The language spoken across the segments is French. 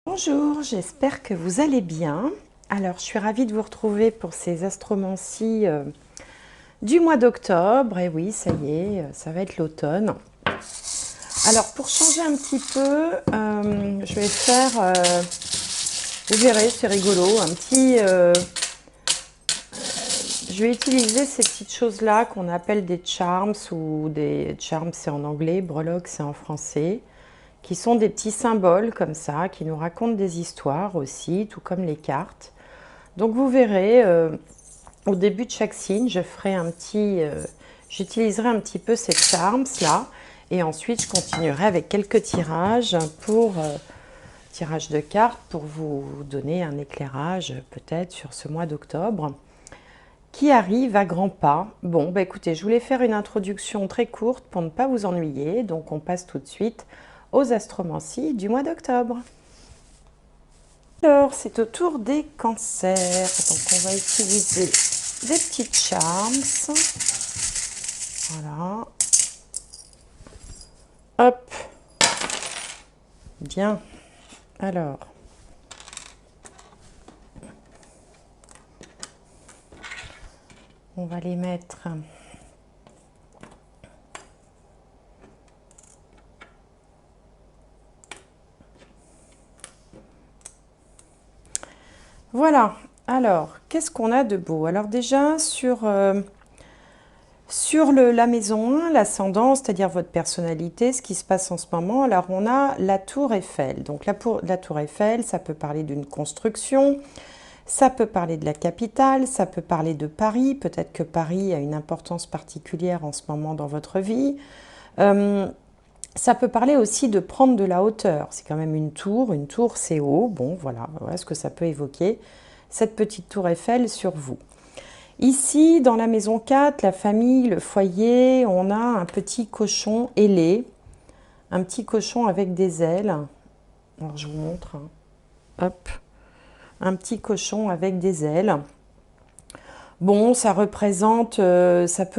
Bonjour, j'espère que vous allez bien. Alors, je suis ravie de vous retrouver pour ces astromancies du mois d'octobre. Et oui, ça y est, ça va être l'automne. Alors, pour changer un petit peu, je vais faire, vous verrez, c'est rigolo, je vais utiliser ces petites choses-là qu'on appelle des charms, ou des charms c'est en anglais, breloques c'est en français, qui sont des petits symboles comme ça, qui nous racontent des histoires aussi, tout comme les cartes. Donc vous verrez, au début de chaque signe, j'utiliserai un petit peu ces charms là, et ensuite je continuerai avec quelques tirages tirage de cartes pour vous donner un éclairage peut-être sur ce mois d'octobre qui arrive à grands pas. Bon, bah écoutez, je voulais faire une introduction très courte pour ne pas vous ennuyer, donc on passe tout de suite aux astromancies du mois d'octobre. Alors, c'est au tour des cancers. Donc, on va utiliser des petites charms. Voilà. Hop. Bien. Alors. On va les mettre. Voilà. Alors, qu'est-ce qu'on a de beau? Alors déjà, sur la maison 1, l'ascendant, c'est-à-dire votre personnalité, ce qui se passe en ce moment, alors on a la tour Eiffel. Donc la tour Eiffel, ça peut parler d'une construction, ça peut parler de la capitale, ça peut parler de Paris. Peut-être que Paris a une importance particulière en ce moment dans votre vie. Ça peut parler aussi de prendre de la hauteur. C'est quand même une tour c'est haut. Bon, voilà ce que ça peut évoquer, cette petite tour Eiffel sur vous. Ici, dans la maison 4, la famille, le foyer, on a un petit cochon ailé, un petit cochon avec des ailes. Alors, je vous montre. Hop. Un petit cochon avec des ailes. Bon, ça peut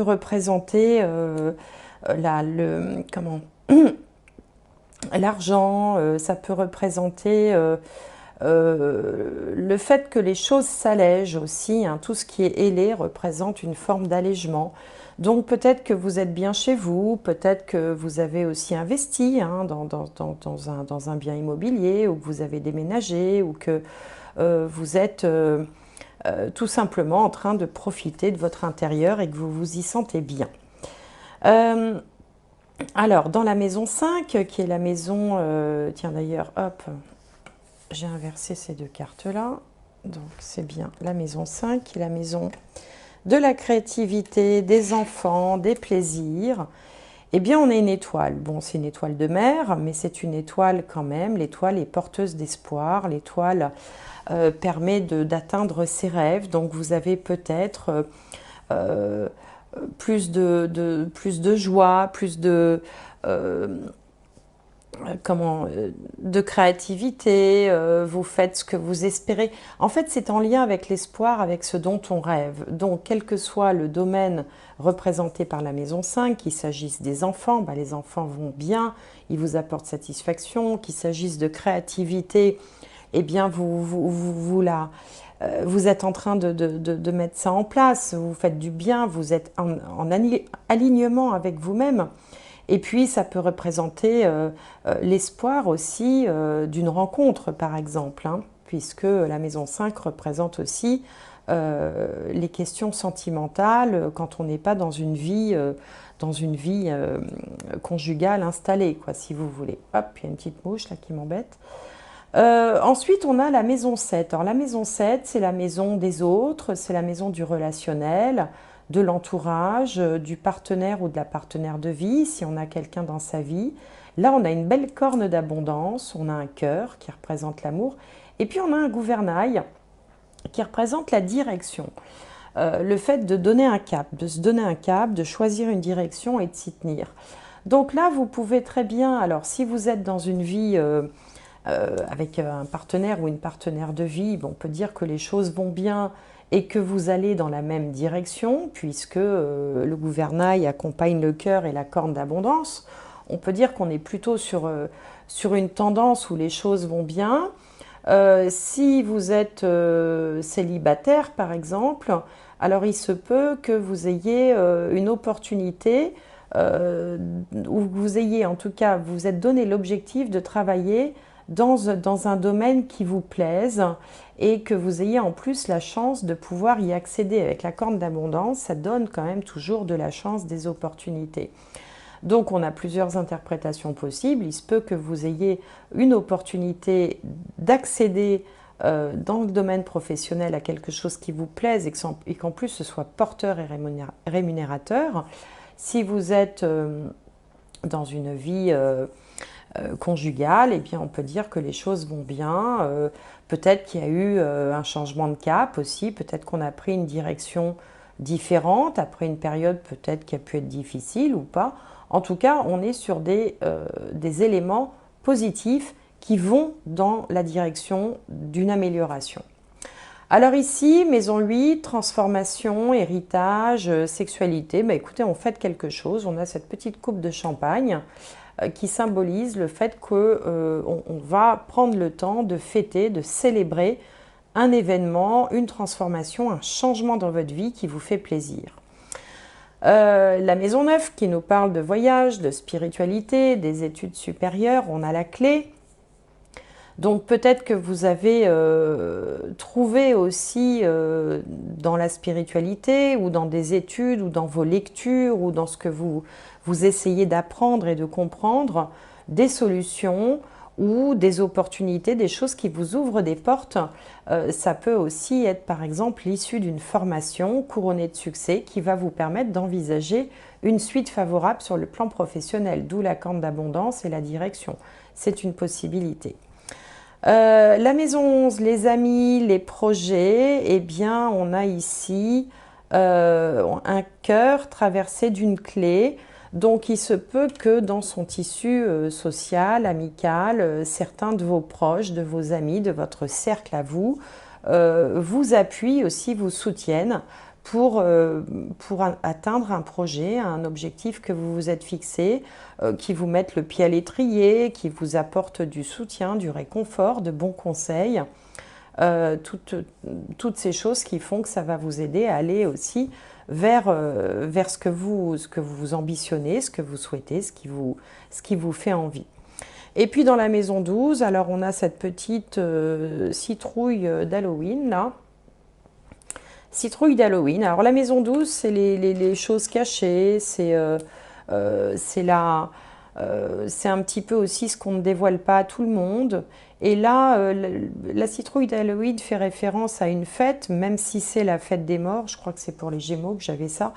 représenter l'argent, ça peut représenter le fait que les choses s'allègent aussi, hein. Tout ce qui est ailé représente une forme d'allègement. Donc peut-être que vous êtes bien chez vous, peut-être que vous avez aussi investi, hein, dans un bien immobilier, ou que vous avez déménagé, ou que vous êtes tout simplement en train de profiter de votre intérieur et que vous vous y sentez bien. Alors, dans la maison 5, qui est la maison... tiens d'ailleurs, hop, j'ai inversé ces deux cartes-là. Donc, c'est bien la maison 5, qui est la maison de la créativité, des enfants, des plaisirs. Eh bien, on a une étoile. Bon, c'est une étoile de mer, mais c'est une étoile quand même. L'étoile est porteuse d'espoir. L'étoile permet d'atteindre ses rêves. Donc, vous avez peut-être plus de joie, plus de créativité, vous faites ce que vous espérez. En fait, c'est en lien avec l'espoir, avec ce dont on rêve. Donc, quel que soit le domaine représenté par la maison 5, qu'il s'agisse des enfants, bah, les enfants vont bien, ils vous apportent satisfaction. Qu'il s'agisse de créativité, eh bien, vous êtes en train de mettre ça en place, vous faites du bien, vous êtes en alignement avec vous-même. Et puis, ça peut représenter l'espoir aussi d'une rencontre, par exemple, hein, puisque la maison 5 représente aussi les questions sentimentales quand on n'est pas dans une vie, conjugale installée, quoi, si vous voulez. Hop, il y a une petite mouche là qui m'embête. Ensuite, on a la maison 7. Alors, la maison 7, c'est la maison des autres, c'est la maison du relationnel, de l'entourage, du partenaire ou de la partenaire de vie, si on a quelqu'un dans sa vie. Là, on a une belle corne d'abondance, on a un cœur qui représente l'amour, et puis on a un gouvernail qui représente la direction. Le fait de donner un cap, de se donner un cap, de choisir une direction et de s'y tenir. Donc là, vous pouvez très bien, alors si vous êtes dans une vie avec un partenaire ou une partenaire de vie, on peut dire que les choses vont bien et que vous allez dans la même direction, puisque le gouvernail accompagne le cœur et la corne d'abondance. On peut dire qu'on est plutôt sur une tendance où les choses vont bien. Si vous êtes célibataire, par exemple, alors il se peut que vous ayez une opportunité, ou vous ayez, en tout cas, vous êtes donné l'objectif de travailler dans un domaine qui vous plaise et que vous ayez en plus la chance de pouvoir y accéder avec la corne d'abondance. Ça donne quand même toujours de la chance, des opportunités. Donc on a plusieurs interprétations possibles. Il se peut que vous ayez une opportunité d'accéder dans le domaine professionnel à quelque chose qui vous plaise et qu'en plus ce soit porteur et rémunérateur. Si vous êtes dans une vie conjugale, eh bien on peut dire que les choses vont bien. Peut-être qu'il y a eu un changement de cap aussi, peut-être qu'on a pris une direction différente après une période peut-être qui a pu être difficile ou pas. En tout cas, on est sur des éléments positifs qui vont dans la direction d'une amélioration. Alors ici, maison 8, transformation, héritage, sexualité. Bah écoutez, on fête quelque chose. On a cette petite coupe de champagne qui symbolise le fait qu'on va prendre le temps de fêter, de célébrer un événement, une transformation, un changement dans votre vie qui vous fait plaisir. La maison 9 qui nous parle de voyage, de spiritualité, des études supérieures, on a la clé. Donc peut-être que vous avez trouvé aussi dans la spiritualité ou dans des études ou dans vos lectures ou dans ce que vous essayez d'apprendre et de comprendre des solutions ou des opportunités, des choses qui vous ouvrent des portes. Ça peut aussi être par exemple l'issue d'une formation couronnée de succès qui va vous permettre d'envisager une suite favorable sur le plan professionnel, d'où la corne d'abondance et la direction. C'est une possibilité. La maison 11, les amis, les projets, eh bien on a ici un cœur traversé d'une clé. Donc il se peut que dans son tissu social, amical, certains de vos proches, de vos amis, de votre cercle à vous, vous appuient aussi, vous soutiennent pour atteindre un projet, un objectif que vous vous êtes fixé, qui vous mettent le pied à l'étrier, qui vous apportent du soutien, du réconfort, de bons conseils. Toutes ces choses qui font que ça va vous aider à aller aussi vers ce que vous ambitionnez, ce que vous souhaitez, ce qui vous fait envie. Et puis dans la maison 12, alors on a cette petite citrouille d'Halloween là. Citrouille d'Halloween. Alors la maison 12, c'est les choses cachées, c'est un petit peu aussi ce qu'on ne dévoile pas à tout le monde. Et là, la citrouille d'Halloween fait référence à une fête, même si c'est la fête des morts, je crois que c'est pour les Gémeaux que j'avais ça.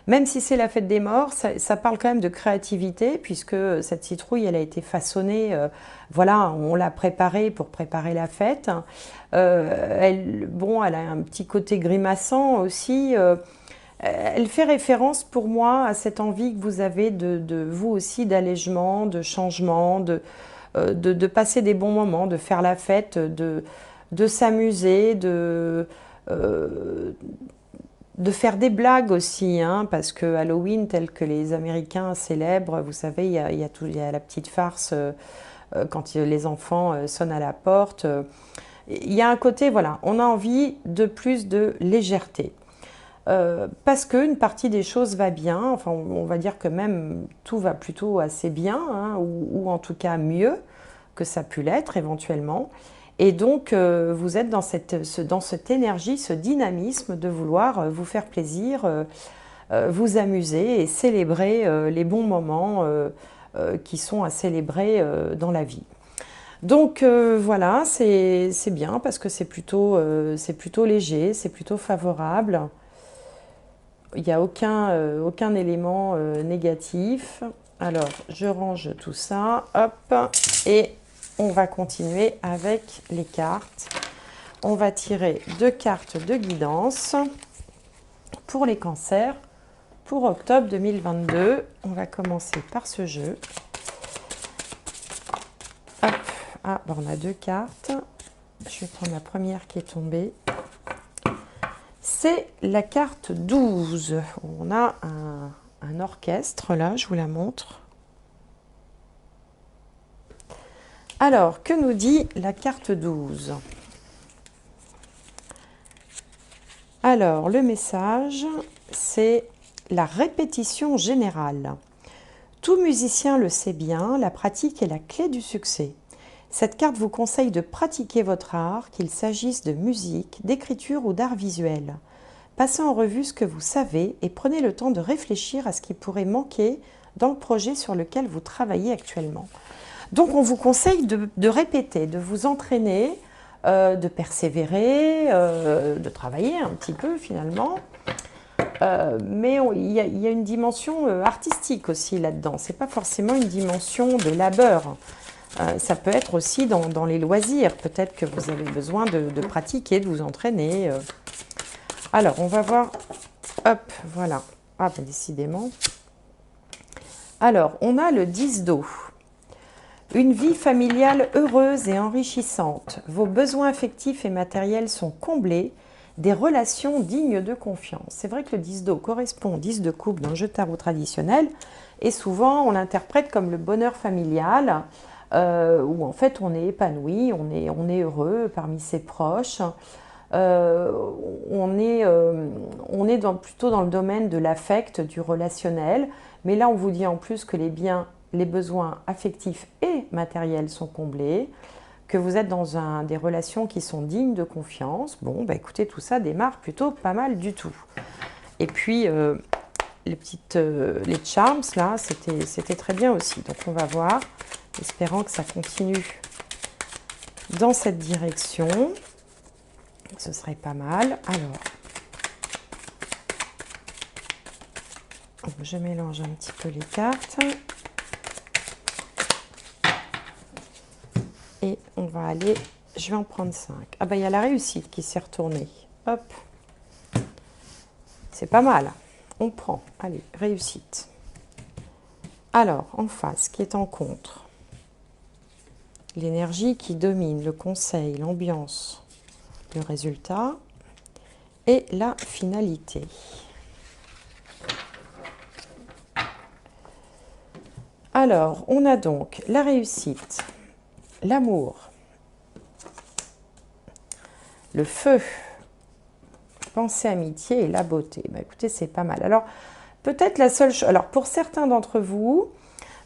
Même si c'est la fête des morts, ça parle quand même de créativité, puisque cette citrouille, elle a été façonnée, voilà, on l'a préparée pour préparer la fête. Elle a un petit côté grimaçant aussi. Elle fait référence pour moi à cette envie que vous avez de vous aussi d'allègement, de changement, de passer des bons moments, de faire la fête, de s'amuser, de faire des blagues aussi, hein, parce que Halloween, tel que les Américains célèbrent, vous savez, il y a la petite farce quand les enfants sonnent à la porte. Il y a un côté, voilà, on a envie de plus de légèreté. Parce qu'une partie des choses va bien, enfin on va dire que même tout va plutôt assez bien, hein, ou en tout cas mieux que ça a pu l'être éventuellement. Et donc vous êtes dans cette énergie, ce dynamisme de vouloir vous faire plaisir, vous amuser et célébrer les bons moments qui sont à célébrer dans la vie. Donc voilà, c'est bien parce que c'est plutôt léger, c'est plutôt favorable. Il n'y a aucun élément négatif. Alors, je range tout ça, hop, et on va continuer avec les cartes. On va tirer 2 cartes de guidance pour les cancers pour octobre 2022. On va commencer par ce jeu. Hop, ah, bon, on a 2 cartes. Je vais prendre la première qui est tombée. C'est la carte 12. On a un orchestre, là, je vous la montre. Alors, que nous dit la carte 12? Alors, le message, c'est la répétition générale. Tout musicien le sait bien, la pratique est la clé du succès. Cette carte vous conseille de pratiquer votre art, qu'il s'agisse de musique, d'écriture ou d'art visuel. Passez en revue ce que vous savez et prenez le temps de réfléchir à ce qui pourrait manquer dans le projet sur lequel vous travaillez actuellement. Donc, on vous conseille de répéter, de vous entraîner, de persévérer, de travailler un petit peu finalement. Mais il y a une dimension artistique aussi là-dedans. Ce n'est pas forcément une dimension de labeur. Ça peut être aussi dans les loisirs. Peut-être que vous avez besoin de pratiquer, de vous entraîner. Alors, on va voir. Hop, voilà. Ah, ben, décidément. Alors, on a le 10 d'eau. Une vie familiale heureuse et enrichissante. Vos besoins affectifs et matériels sont comblés. Des relations dignes de confiance. C'est vrai que le 10 d'eau correspond au 10 de coupe dans le jeu de tarot traditionnel. Et souvent, on l'interprète comme le bonheur familial, où en fait, on est épanoui, on est heureux parmi ses proches. On est plutôt dans le domaine de l'affect, du relationnel. Mais là, on vous dit en plus que les besoins affectifs et matériels sont comblés, que vous êtes dans des relations qui sont dignes de confiance. Bon, bah écoutez, tout ça démarre plutôt pas mal du tout. Et puis, les charms, là, c'était très bien aussi. Donc, on va voir, espérant que ça continue dans cette direction. Ce serait pas mal. Alors, je mélange un petit peu les cartes. Et on va aller, je vais en prendre 5. Ah ben il y a la réussite qui s'est retournée. Hop. C'est pas mal. On prend. Allez, réussite. Alors, en face, qui est en contre? L'énergie qui domine, le conseil, l'ambiance, le résultat et la finalité. Alors, on a donc la réussite, l'amour, le feu, pensée, amitié et la beauté. Bah, écoutez, c'est pas mal. Alors, peut-être la seule chose... Alors, pour certains d'entre vous,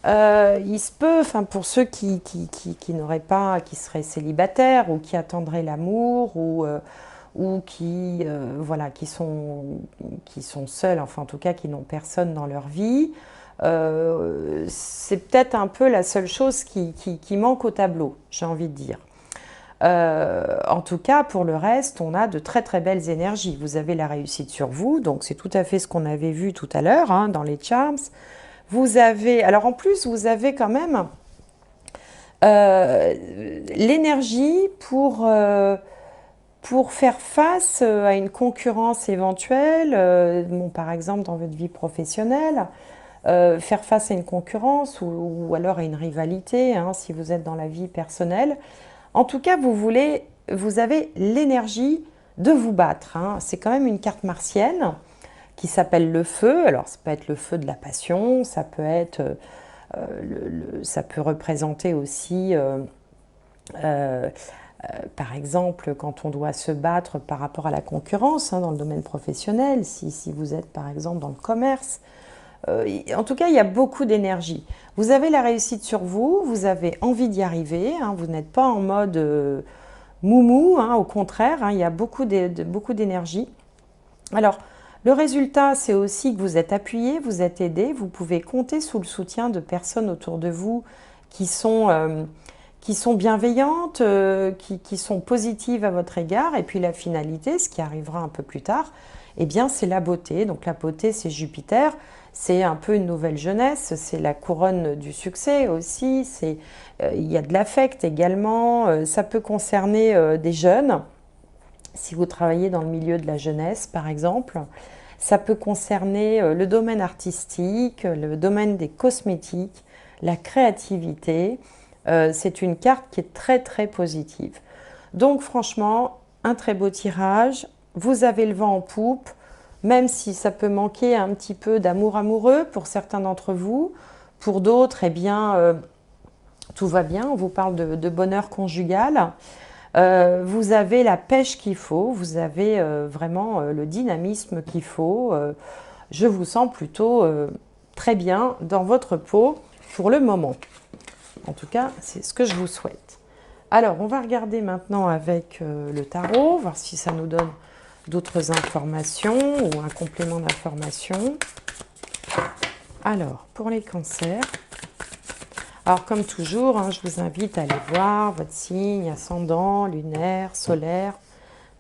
il se peut, enfin, pour ceux qui n'auraient pas, qui seraient célibataires ou qui attendraient l'amour ou qui, voilà, qui sont seuls, enfin, en tout cas, qui n'ont personne dans leur vie, c'est peut-être un peu la seule chose qui manque au tableau, j'ai envie de dire. En tout cas, pour le reste, on a de très très belles énergies. Vous avez la réussite sur vous, donc c'est tout à fait ce qu'on avait vu tout à l'heure hein, dans les charms. Vous avez, alors en plus, vous avez quand même l'énergie pour faire face à une concurrence éventuelle, bon, par exemple dans votre vie professionnelle. Faire face à une concurrence ou alors à une rivalité, hein, si vous êtes dans la vie personnelle. En tout cas, vous avez l'énergie de vous battre. Hein. C'est quand même une carte martienne qui s'appelle le feu. Alors, ça peut être le feu de la passion, ça peut être, ça peut représenter aussi, par exemple, quand on doit se battre par rapport à la concurrence hein, dans le domaine professionnel, si vous êtes par exemple dans le commerce. En tout cas, il y a beaucoup d'énergie. Vous avez la réussite sur vous, vous avez envie d'y arriver, hein, vous n'êtes pas en mode moumou, hein, au contraire, hein, il y a beaucoup d'énergie. Alors, le résultat, c'est aussi que vous êtes appuyé, vous êtes aidé, vous pouvez compter sous le soutien de personnes autour de vous qui sont bienveillantes, qui sont positives à votre égard. Et puis la finalité, ce qui arrivera un peu plus tard, eh bien, c'est la beauté. Donc la beauté, c'est Jupiter. C'est un peu une nouvelle jeunesse, c'est la couronne du succès aussi, il y a de l'affect également, ça peut concerner des jeunes, si vous travaillez dans le milieu de la jeunesse par exemple, ça peut concerner le domaine artistique, le domaine des cosmétiques, la créativité, c'est une carte qui est très très positive. Donc franchement, un très beau tirage, vous avez le vent en poupe, même si ça peut manquer un petit peu d'amour amoureux pour certains d'entre vous. Pour d'autres, eh bien, tout va bien, on vous parle de bonheur conjugal. Vous avez la pêche qu'il faut, vous avez vraiment le dynamisme qu'il faut. Je vous sens plutôt très bien dans votre peau pour le moment. En tout cas, c'est ce que je vous souhaite. Alors, on va regarder maintenant avec le tarot, voir si ça nous donne d'autres informations ou un complément d'information. Alors, pour les cancers, alors comme toujours, hein, je vous invite à aller voir votre signe ascendant, lunaire, solaire,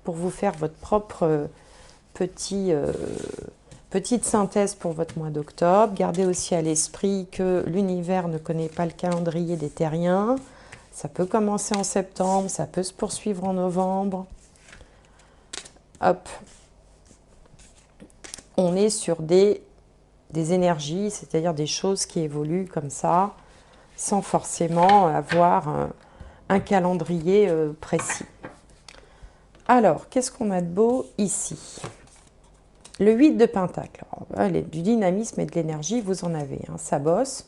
pour vous faire votre propre petite synthèse pour votre mois d'octobre. Gardez aussi à l'esprit que l'univers ne connaît pas le calendrier des terriens. Ça peut commencer en septembre, ça peut se poursuivre en novembre. Hop. On est sur des énergies, c'est-à-dire des choses qui évoluent comme ça, sans forcément avoir un calendrier précis. Alors, qu'est-ce qu'on a de beau ici? Le 8 de Pentacle. Alors, du dynamisme et de l'énergie, vous en avez, hein, ça bosse.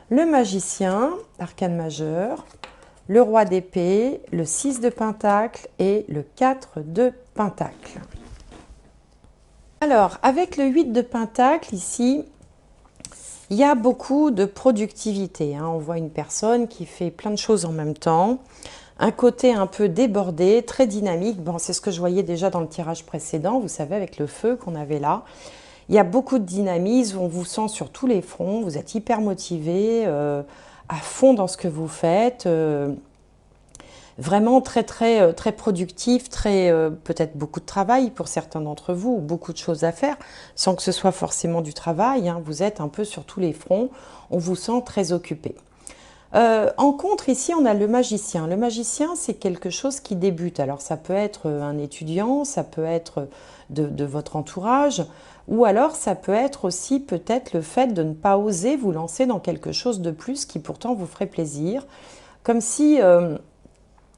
Le magicien, arcane majeur. Le roi d'épée, le 6 de Pentacle et le 4 de Pentacle. Alors, avec le 8 de Pentacle, ici, il y a beaucoup de productivité. Hein. On voit une personne qui fait plein de choses en même temps. Un côté un peu débordé, très dynamique. Bon, c'est ce que je voyais déjà dans le tirage précédent, vous savez, avec le feu qu'on avait là. Il y a beaucoup de dynamisme, on vous sent sur tous les fronts, vous êtes hyper motivé, à fond dans ce que vous faites. Vraiment très productif, peut-être beaucoup de travail pour certains d'entre vous, ou beaucoup de choses à faire, sans que ce soit forcément du travail. Hein, vous êtes un peu sur tous les fronts, on vous sent très occupé. En contre, ici, on a le magicien. Le magicien, c'est quelque chose qui débute. Alors, ça peut être un étudiant, ça peut être de votre entourage, ou alors ça peut être aussi peut-être le fait de ne pas oser vous lancer dans quelque chose de plus qui pourtant vous ferait plaisir. Comme si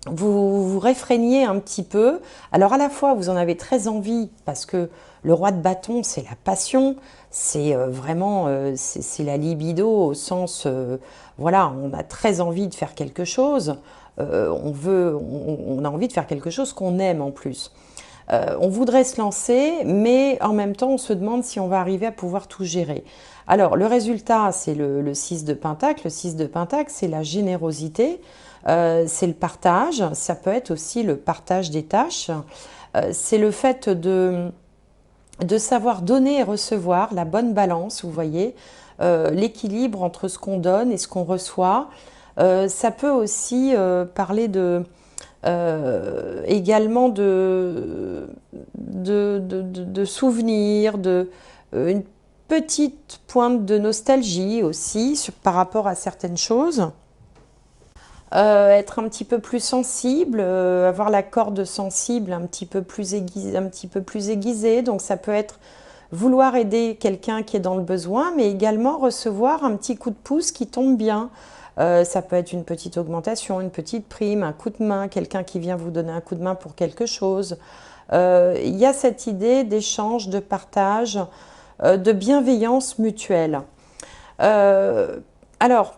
vous vous réfréniez un petit peu. Alors, à la fois, vous en avez très envie parce que le roi de bâton, c'est la passion, c'est vraiment c'est la libido au sens, voilà, on a très envie de faire quelque chose, on a envie de faire quelque chose qu'on aime en plus. On voudrait se lancer, mais en même temps, on se demande si on va arriver à pouvoir tout gérer. Alors, le résultat, c'est le 6 de Pentacle. Le 6 de Pentacle, c'est la générosité, c'est le partage. Ça peut être aussi le partage des tâches. C'est le fait de savoir donner et recevoir, la bonne balance, vous voyez, l'équilibre entre ce qu'on donne et ce qu'on reçoit. Ça peut aussi parler également de souvenirs, une petite pointe de nostalgie aussi par rapport à certaines choses. Être un petit peu plus sensible, avoir la corde sensible un petit peu plus aiguisée. Donc ça peut être vouloir aider quelqu'un qui est dans le besoin, mais également recevoir un petit coup de pouce qui tombe bien. Ça peut être une petite augmentation, une petite prime, un coup de main, quelqu'un qui vient vous donner un coup de main pour quelque chose. Il y a cette idée d'échange, de partage, de bienveillance mutuelle. Alors,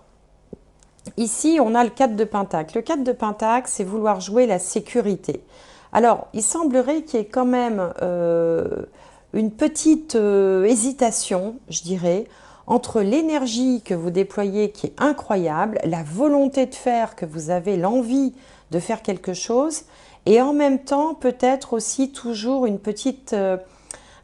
ici, on a le 4 de Pentacle. Le 4 de Pentacle, c'est vouloir jouer la sécurité. Alors, il semblerait qu'il y ait quand même une petite hésitation, je dirais, entre l'énergie que vous déployez qui est incroyable, la volonté de faire, que vous avez l'envie de faire quelque chose, et en même temps, peut-être aussi toujours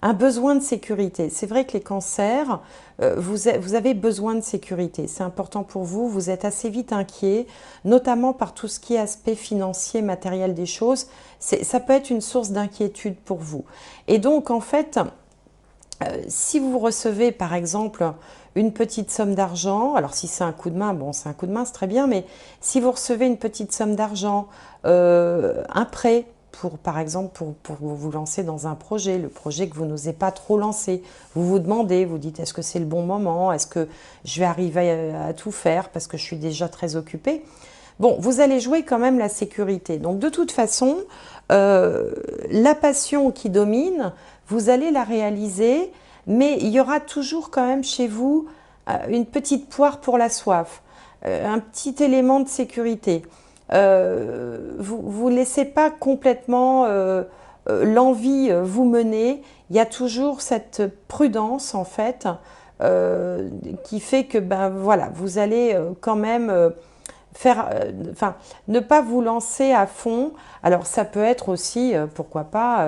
un besoin de sécurité. C'est vrai que les cancers, vous avez besoin de sécurité. C'est important pour vous. Vous êtes assez vite inquiet, notamment par tout ce qui est aspect financier, matériel des choses. Ça peut être une source d'inquiétude pour vous. Et donc, en fait, si vous recevez, par exemple, une petite somme d'argent, alors si c'est un coup de main, bon, c'est un coup de main, c'est très bien, mais si vous recevez une petite somme d'argent, un prêt, par exemple, pour vous lancer dans un projet, le projet que vous n'osez pas trop lancer, vous vous demandez, vous dites, est-ce que c'est le bon moment? Est-ce que je vais arriver à tout faire parce que je suis déjà très occupée? Bon, vous allez jouer quand même la sécurité. Donc, de toute façon, la passion qui domine, vous allez la réaliser, mais il y aura toujours quand même chez vous une petite poire pour la soif. un petit élément de sécurité. Vous ne laissez pas complètement l'envie vous mener. Il y a toujours cette prudence en fait qui fait que ben voilà, vous allez quand même faire, enfin, ne pas vous lancer à fond. Alors ça peut être aussi, pourquoi pas,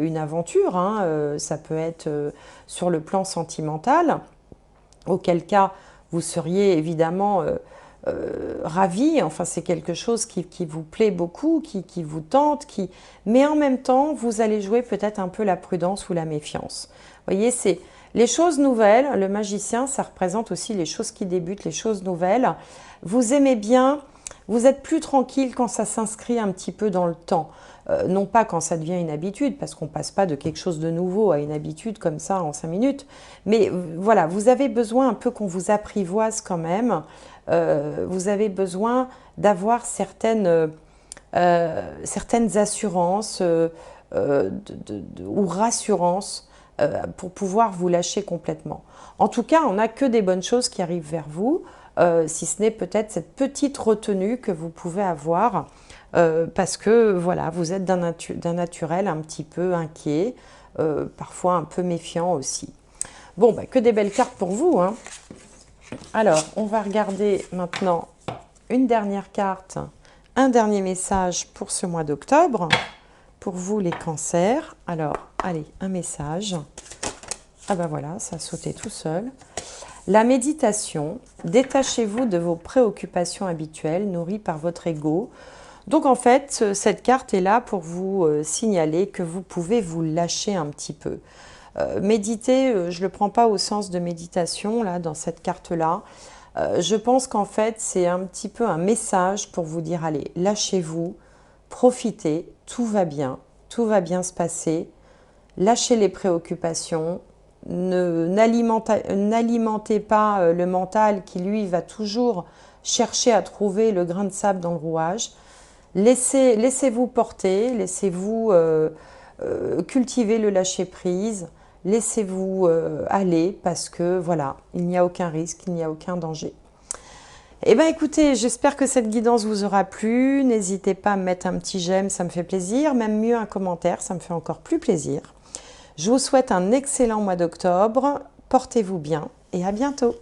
une aventure, hein, ça peut être sur le plan sentimental, auquel cas vous seriez évidemment ravi, enfin c'est quelque chose qui vous plaît beaucoup, qui vous tente, mais en même temps vous allez jouer peut-être un peu la prudence ou la méfiance. Vous voyez, c'est les choses nouvelles, le magicien ça représente aussi les choses qui débutent, les choses nouvelles. Vous aimez bien, vous êtes plus tranquille quand ça s'inscrit un petit peu dans le temps. Non pas quand ça devient une habitude, parce qu'on ne passe pas de quelque chose de nouveau à une habitude comme ça en 5 minutes. Mais voilà, vous avez besoin un peu qu'on vous apprivoise quand même. Vous avez besoin d'avoir certaines assurances ou rassurances pour pouvoir vous lâcher complètement. En tout cas, on n'a que des bonnes choses qui arrivent vers vous, si ce n'est peut-être cette petite retenue que vous pouvez avoir parce que voilà, vous êtes d'un naturel un petit peu inquiet, parfois un peu méfiant aussi. Bon, bah, que des belles cartes pour vous, hein. Alors, on va regarder maintenant une dernière carte, un dernier message pour ce mois d'octobre, pour vous les cancers. Alors, allez, un message. Ah ben voilà, ça a sauté tout seul. La méditation, détachez-vous de vos préoccupations habituelles nourries par votre ego. Donc en fait, cette carte est là pour vous signaler que vous pouvez vous lâcher un petit peu. Méditer, je ne le prends pas au sens de méditation, là, dans cette carte-là. Je pense qu'en fait, c'est un petit peu un message pour vous dire, allez, lâchez-vous, profitez, tout va bien se passer, lâchez les préoccupations, n'alimentez pas le mental qui, lui, va toujours chercher à trouver le grain de sable dans le rouage. Laissez-vous porter, laissez-vous cultiver le lâcher-prise, laissez-vous aller parce que voilà, il n'y a aucun risque, il n'y a aucun danger. Eh bien écoutez, j'espère que cette guidance vous aura plu. N'hésitez pas à me mettre un petit j'aime, ça me fait plaisir. Même mieux un commentaire, ça me fait encore plus plaisir. Je vous souhaite un excellent mois d'octobre. Portez-vous bien et à bientôt.